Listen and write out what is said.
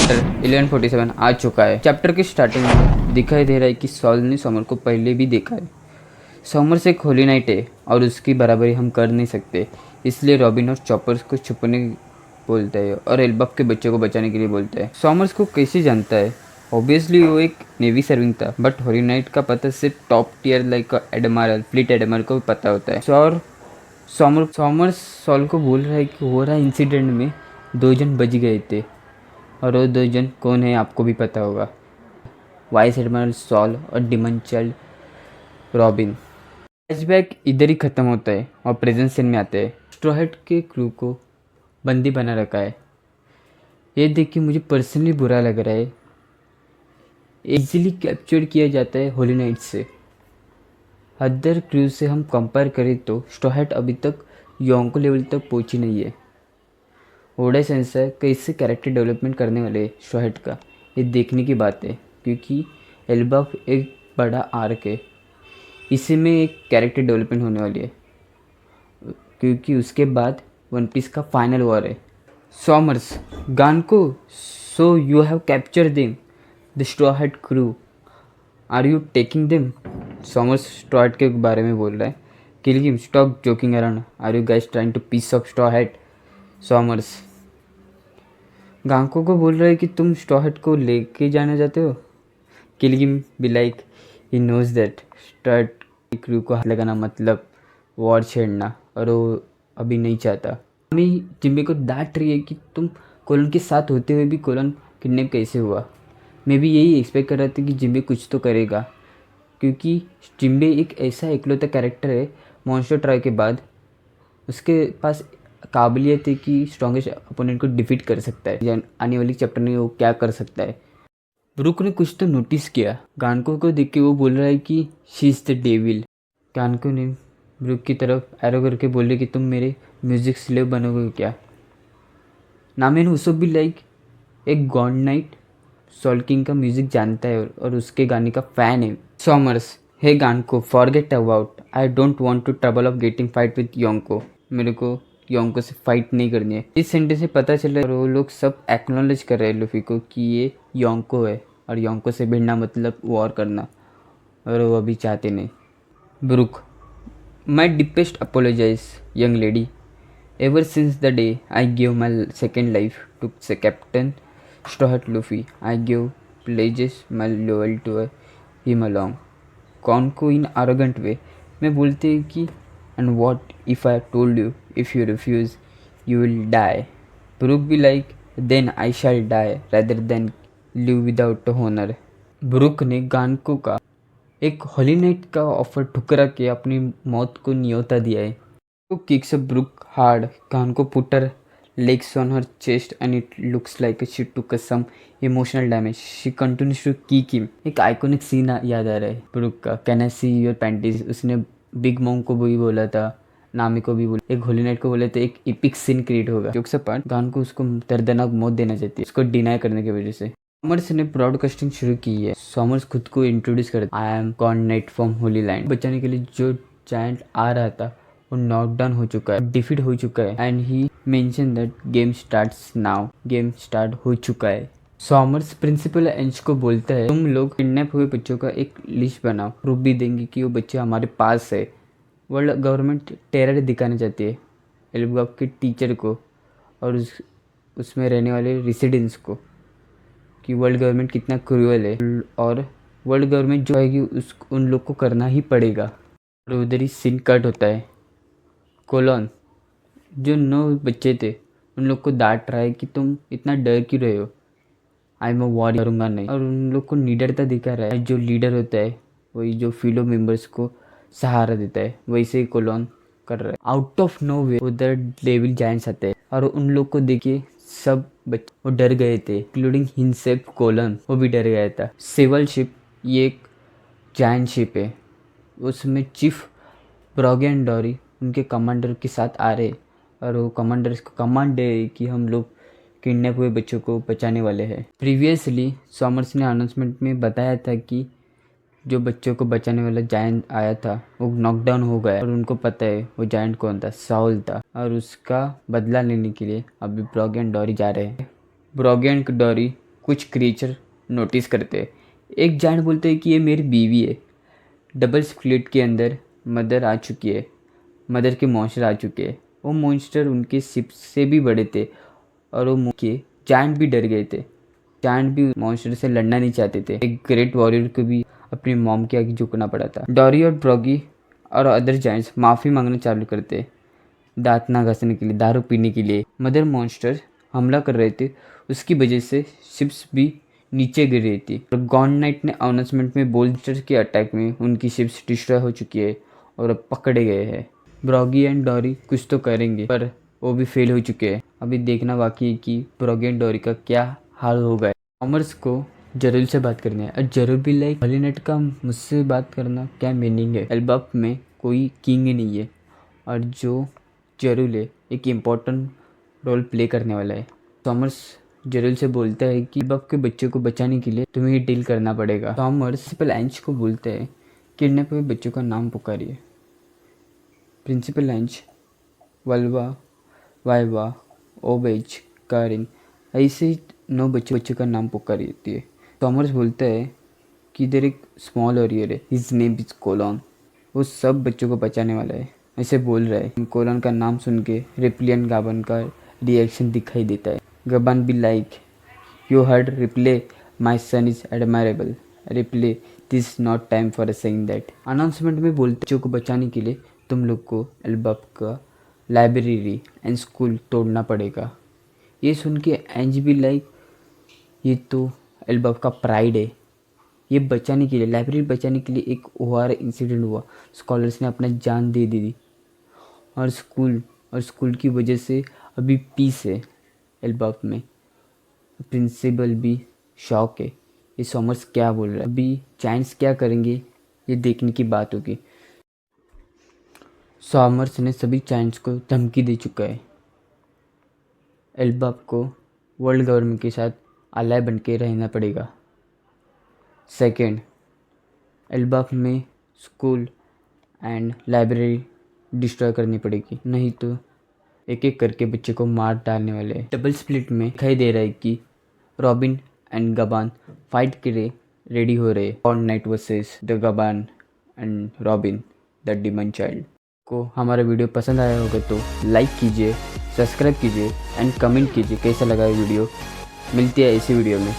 Chapter 1147 आ चुका है। Chapter के स्टार्टिंग में दिखाई दे रहा है कि सॉल ने समर को पहले भी देखा है। समर से एक होली नाइट है और उसकी बराबरी हम कर नहीं सकते, इसलिए रॉबिन और चॉपर्स को छुपने बोलता है और एल्बाफ के बच्चे को बचाने के लिए बोलता है। समर्स को कैसे जानता है? ऑब्वियसली वो एक नेवी सर्विंग था, बट होली नाइट का पता सिर्फ टॉप टियर लाइक एडमारल, फ्लीट एडमारल को पता होता है। और समर्स सॉल को बोल रहा है कि हो रहा इंसिडेंट में 2 जन बच गए थे और वो 2 जन कौन है आपको भी पता होगा, वाइस एडमिरल सॉल और डिमन चाइल्ड रॉबिन। फ्लैशबैक इधर ही ख़त्म होता है और प्रेजेंट सीन में आते हैं। स्ट्रॉ हैट के क्रू को बंदी बना रखा है। ये देख के मुझे पर्सनली बुरा लग रहा है। इजीली कैप्चर किया जाता है होली नाइट से। अदर क्रू से हम कंपेयर करें तो स्ट्रॉ हैट अभी तक योंको लेवल तक पहुंची नहीं है। ओडा सेंसर कैसे कैरेक्टर डेवलपमेंट करने वाले स्ट्रॉ हैट का, ये देखने की बात है, क्योंकि एल्बाफ एक बड़ा आर्क है। इसी में एक कैरेक्टर डेवलपमेंट होने वाली है, क्योंकि उसके बाद वन पीस का फाइनल वॉर है। Somers Ganko, so you have capture them the straw hat crew, are you taking them? Somers straw hat के बारे में बोल रहा है। Kill him, stop joking around, are you guys trying to piece of straw hat? Somers Ganko को बोल रहा है कि तुम स्ट्रॉ हैट को लेके जाना चाहते हो। Kill him be like he knows that straw hat crew को हाथ लगाना मतलब वॉर छेड़ना, और वो अभी नहीं चाहता। हमें जिम्बे को डांट रही है कि तुम कोलन के साथ होते हुए भी कोलन किडनैप कैसे हुआ। मैं भी यही एक्सपेक्ट कर रहा था कि जिम्बे कुछ तो करेगा, क्योंकि जिम्बे एक ऐसा इकलौता कैरेक्टर है मॉन्स्टर ट्राई के बाद, उसके पास काबिलियत है कि स्ट्रॉन्गेस्ट अपोनेंट को डिफीट कर सकता है। आने वाली चैप्टर में वो क्या कर सकता है। ब्रुक ने कुछ तो नोटिस किया। गानको को देख के वो बोल रहा है कि शी इज़ द डेविल। गानको ने ब्रुक की तरफ एरो करके बोले कि तुम मेरे म्यूजिक स्लेव बनोगे क्या? नामेन उसो भी लाइक एक गॉड नाइट सॉल किंग का म्यूजिक जानता है और उसके गाने का फैन है। Somers, hey Ganko, forget about, I don't want to trouble of getting fight with Yonko. मेरे को योंको से फाइट नहीं करनी है। इस सेंटेंस से पता चल रहा है और वो लोग सब एक्नॉलेज कर रहे हैं लूफी को कि ये योंको है, और योंको से भिड़ना मतलब वॉर करना, और वो अभी चाहते नहीं। Brook, my deepest apologize young lady, ever since the day I give my second life to captain straw hat Luffy, I give pledges my loyal to him along. कौन को इन आरोगेंट वे में बोलते हैं कि and what if I told you if you refuse you will die. Brook भी like then I shall die rather than live without honour. Brook ने Ganko का एक हॉली नाइट का ऑफर ठुकरा के अपनी मौत को न्योता दिया है। तो kicks Brook hard, Ganko put her legs on her chest and it looks like she took some emotional damage. She continues to kick him. एक आइकॉनिक सीन याद आ रहा है ब्रुक का, can I see your panties. उसने big mom को भी बोला था, नामी को भी बोला, एक होली नाइट को बोले थे, एक इपिक सीन क्रिएट होगा। जोक्स अपार्ट, गान को उसको दर्दनाक मौत देना चाहती है उसको डिनाई करने की वजह से। सॉमर्स ने ब्रॉडकास्टिंग शुरू की है। सॉमर्स खुद को इंट्रोड्यूस कर, I am God night from Holi land. बचाने के लिए जो जायंट आ रहा था वो नॉकडाउन हो चुका है, डिफीट हो चुका है, and he mention that game starts now, game start हो चुका है। सॉमर्स प्रिंसिपल एंच को बोलता है, तुम लोग किडनैप हुए बच्चों का एक लिस्ट बनाओ, प्रूफ भी देंगे कि वो बच्चे हमारे पास है। वर्ल्ड गवर्नमेंट टेरर दिखाना चाहती है एल्बाफ के टीचर को और उसमें रहने वाले रेसिडेंट्स को, कि वर्ल्ड गवर्नमेंट कितना क्रूअल है, और वर्ल्ड गवर्नमेंट जो आएगी उन लोग को करना ही पड़ेगा। और उधर ही सीन कट होता है। कोलन जो 9 बच्चे थे उन लोग को डांट रहा है कि तुम इतना डर क्यों रहे हो, आई एम अ वॉर, करूँगा नहीं, और उन लोग को निडरता दिखा रहा है। जो लीडर होता है वही जो फीलो मेंबर्स को सहारा देता है, वैसे ही कोलन कर रहा है। आउट ऑफ नो वे उधर डेविल जायंट्स आते हैं और उन लोग को देखिए सब बच्चे वो डर गए थे, इंक्लूडिंग हिमसेल्फ कोलन, वो भी डर गया था। सेवल शिप ये एक जायंट शिप है, उसमें चीफ ब्रॉगे एंड डॉरी उनके कमांडर के साथ आ रहे, और वो कमांडर इसको कमांड दे कि हम लोग किडनैप हुए बच्चों को बचाने वाले हैं। प्रीवियसली सॉमर्स ने अनाउंसमेंट में बताया था कि जो बच्चों को बचाने वाला जायंट आया था वो नॉकडाउन हो गया, और उनको पता है वो जायंट कौन था, साउल था, और उसका बदला लेने के लिए अभी ब्रॉगे एंड डॉरी जा रहे हैं। ब्रॉगे एंड डॉरी कुछ क्रिएचर नोटिस करते हैं। एक जायंट बोलते हैं कि ये मेरी बीवी है। डबल स्प्लिट के अंदर मदर आ चुकी है, मदर के मॉन्स्टर आ चुके हैं। वो मॉन्स्टर उनके शिप से भी बड़े थे और वो के जायंट भी डर गए थे। जायंट भी मॉन्स्टर से लड़ना नहीं चाहते थे। एक ग्रेट वॉरियर को भी अपनी मॉम के आगे झुकना पड़ा था। डॉरी और ब्रॉगी और अदर जायंट्स माफ़ी मांगना चालू करते, दांत ना घसने के लिए, दारू पीने के लिए। मदर मॉन्स्टर हमला कर रहे थे, उसकी वजह से शिप्स भी नीचे गिर रही थी। और गॉन नाइट ने अनाउंसमेंट में मॉन्स्टर के अटैक में उनकी शिप्स डिस्ट्रॉय हो चुकी है और अब पकड़े गए हैं। ब्रॉगी एंड डॉरी कुछ तो करेंगे पर वो भी फेल हो चुके हैं। अभी देखना बाकी है कि ब्रॉगी एंड डॉरी का क्या हाल होगा। कॉमर्स को जरूर से बात करनी है और जरूर भी लाइक हॉलीनेट का मुझसे बात करना क्या मीनिंग है। एल्बफ में कोई किंग नहीं है और जो जरूर है एक इम्पोर्टेंट रोल प्ले करने वाला है। थॉमस जरूर से बोलता है कि एल्बफ के बच्चों को बचाने के लिए तुम्हें ही डील करना पड़ेगा। थॉमस प्रिंसिपल एंच को बोलते हैं किडनैप हुए बच्चों का नाम पुकारिए। प्रिंसिपल एंच वल्वा, वाइवा, ओबेज, कारिन ऐसे 9 बच्चों का नाम पुकारी देती है। थॉमस बोलता है कि इधर एक स्मॉल वॉरियर है, हिज नेम इज कोलॉन, वो सब बच्चों को बचाने वाला है, ऐसे बोल रहा है। कोलॉन का नाम सुन के रिप्लियन गाबन का रिएक्शन दिखाई देता है। गबान भी like you heard Ripley, my son is admirable, Ripley this not time for saying that. Announcement में बोलते बच्चों को बचाने के लिए तुम लोग को एल्बफ का लाइब्रेरी एंड स्कूल तोड़ना पड़ेगा। ये सुन के एंज भी लाइक ये तो एल्बफ का प्राइड है, ये बचाने के लिए, लाइब्रेरी बचाने के लिए एक ओआर इंसिडेंट हुआ, स्कॉलर्स ने अपना जान दे दी और स्कूल की वजह से अभी पीस है एल्बफ में। प्रिंसिपल भी शॉक है, ये सॉमर्स क्या बोल रहा है। अभी जायंट्स क्या करेंगे ये देखने की बात होगी। सॉमर्स ने सभी जायंट्स को धमकी दे चुका है, एल्बफ को वर्ल्ड गवर्नमेंट के साथ अलाय बन के रहना पड़ेगा। सेकेंड, एल्बफ में स्कूल एंड लाइब्रेरी डिस्ट्रॉय करनी पड़ेगी, नहीं तो एक एक करके बच्चे को मार डालने वाले हैं। डबल स्प्लिट में दिखाई दे रहा है कि रॉबिन एंड गबान फाइट के लिए रेडी हो रहे हैं। On night versus the Gaban and Robin the demon child. को हमारा वीडियो पसंद आया होगा तो लाइक कीजिए, सब्सक्राइब कीजिए एंड कमेंट कीजिए कैसा लगा वीडियो। मिलती है इसी वीडियो में।